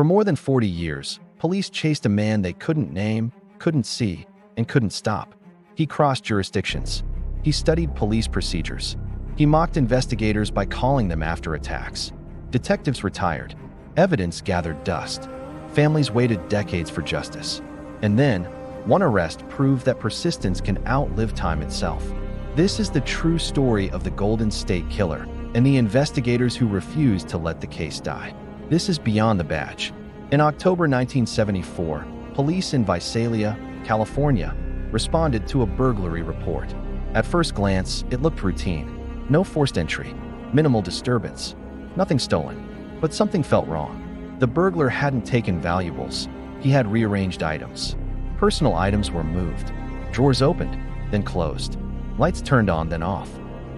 For more than 40 years, police chased a man they couldn't name, couldn't see, and couldn't stop. He crossed jurisdictions. He studied police procedures. He mocked investigators by calling them after attacks. Detectives retired. Evidence gathered dust. Families waited decades for justice. And then, one arrest proved that persistence can outlive time itself. This is the true story of the Golden State Killer and the investigators who refused to let the case die. This is Beyond the Badge. In October 1974, police in Visalia, California, responded to a burglary report. At first glance, it looked routine. No forced entry, minimal disturbance, nothing stolen. But something felt wrong. The burglar hadn't taken valuables. He had rearranged items. Personal items were moved. Drawers opened, then closed. Lights turned on, then off.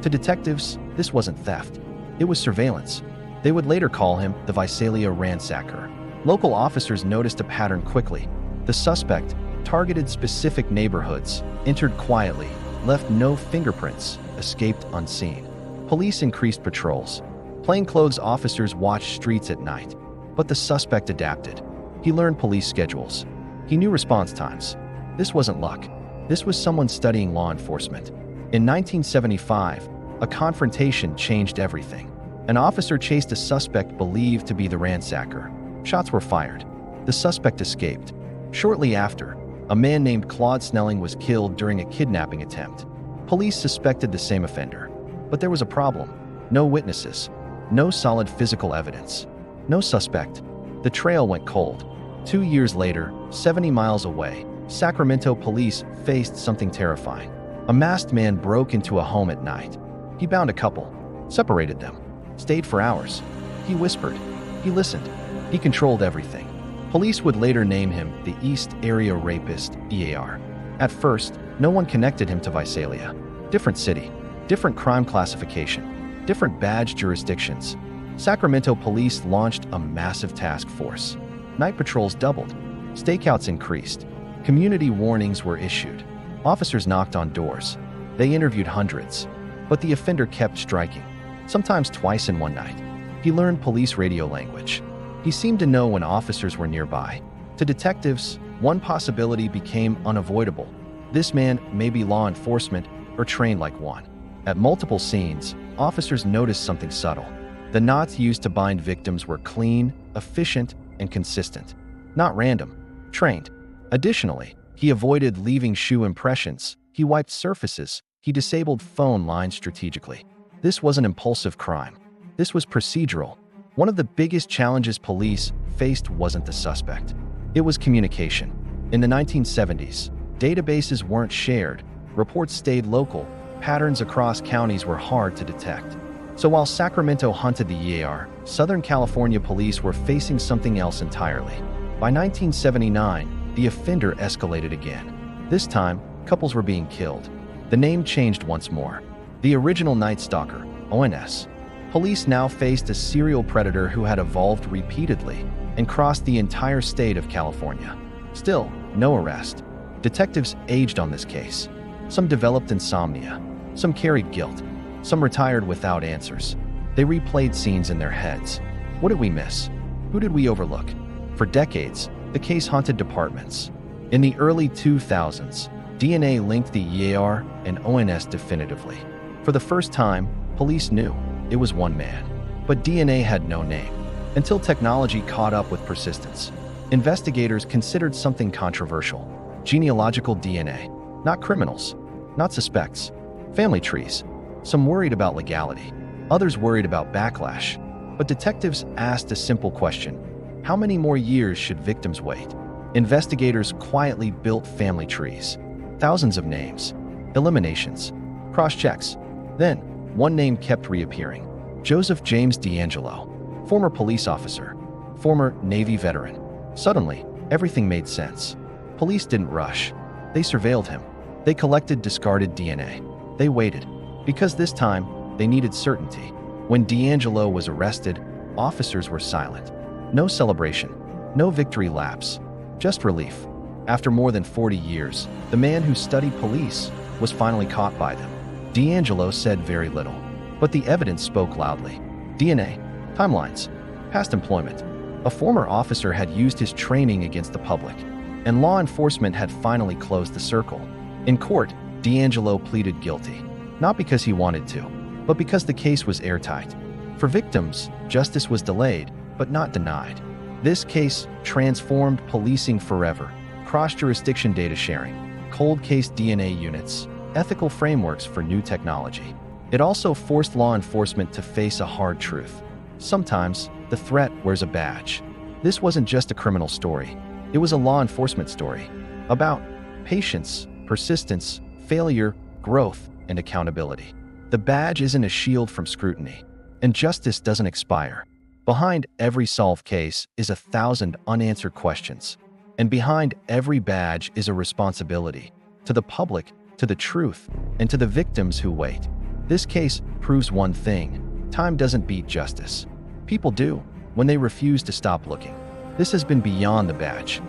To detectives, this wasn't theft. It was surveillance. They would later call him the Visalia Ransacker. Local officers noticed a pattern quickly. The suspect targeted specific neighborhoods, entered quietly, left no fingerprints, escaped unseen. Police increased patrols. Plainclothes officers watched streets at night. But the suspect adapted. He learned police schedules. He knew response times. This wasn't luck. This was someone studying law enforcement. In 1975, a confrontation changed everything. An officer chased a suspect believed to be the ransacker. Shots were fired. The suspect escaped. Shortly after, a man named Claude Snelling was killed during a kidnapping attempt. Police suspected the same offender. But there was a problem. No witnesses. No solid physical evidence. No suspect. The trail went cold. 2 years later, 70 miles away, Sacramento police faced something terrifying. A masked man broke into a home at night. He bound a couple, separated them, stayed for hours. He whispered. He listened. He controlled everything. Police would later name him the East Area Rapist, EAR. At first, no one connected him to Visalia. Different city, different crime classification, different badge jurisdictions. Sacramento police launched a massive task force. Night patrols doubled. Stakeouts increased. Community warnings were issued. Officers knocked on doors. They interviewed hundreds. But the offender kept striking, sometimes twice in one night. He learned police radio language. He seemed to know when officers were nearby. To detectives, one possibility became unavoidable. This man may be law enforcement or trained like one. At multiple scenes, officers noticed something subtle. The knots used to bind victims were clean, efficient, and consistent. Not random. Trained. Additionally, he avoided leaving shoe impressions. He wiped surfaces. He disabled phone lines strategically. This wasn't impulsive crime. This was procedural. One of the biggest challenges police faced wasn't the suspect. It was communication. In the 1970s, databases weren't shared. Reports stayed local. Patterns across counties were hard to detect. So while Sacramento hunted the EAR, Southern California police were facing something else entirely. By 1979, the offender escalated again. This time, couples were being killed. The name changed once more. The original Night Stalker, ONS. Police now faced a serial predator who had evolved repeatedly and crossed the entire state of California. Still, no arrest. Detectives aged on this case. Some developed insomnia. Some carried guilt. Some retired without answers. They replayed scenes in their heads. What did we miss? Who did we overlook? For decades, the case haunted departments. In the early 2000s, DNA linked the EAR and ONS definitively. For the first time, police knew it was one man. But DNA had no name. Until technology caught up with persistence. Investigators considered something controversial. Genealogical DNA. Not criminals. Not suspects. Family trees. Some worried about legality. Others worried about backlash. But detectives asked a simple question. How many more years should victims wait? Investigators quietly built family trees. Thousands of names. Eliminations. Cross-checks. Then, one name kept reappearing. Joseph James D'Angelo. Former police officer. Former Navy veteran. Suddenly, everything made sense. Police didn't rush. They surveilled him. They collected discarded DNA. They waited. Because this time, they needed certainty. When D'Angelo was arrested, officers were silent. No celebration. No victory laps. Just relief. After more than 40 years, the man who studied police was finally caught by them. D'Angelo said very little. But the evidence spoke loudly. DNA, timelines, past employment, A former officer had used his training against the public, and law enforcement had finally closed the circle. In court, D'Angelo pleaded guilty, not because he wanted to, but because the case was airtight. For victims, justice was delayed, but not denied. This case transformed policing forever. Cross-jurisdiction data sharing, cold case DNA units, ethical frameworks for new technology. It also forced law enforcement to face a hard truth. Sometimes, the threat wears a badge. This wasn't just a criminal story. It was a law enforcement story about patience, persistence, failure, growth, and accountability. The badge isn't a shield from scrutiny, and justice doesn't expire. Behind every solved case is 1,000 unanswered questions, and behind every badge is a responsibility to the public, to the truth, and to the victims who wait. This case proves one thing: time doesn't beat justice. People do, when they refuse to stop looking. This has been Beyond the Badge.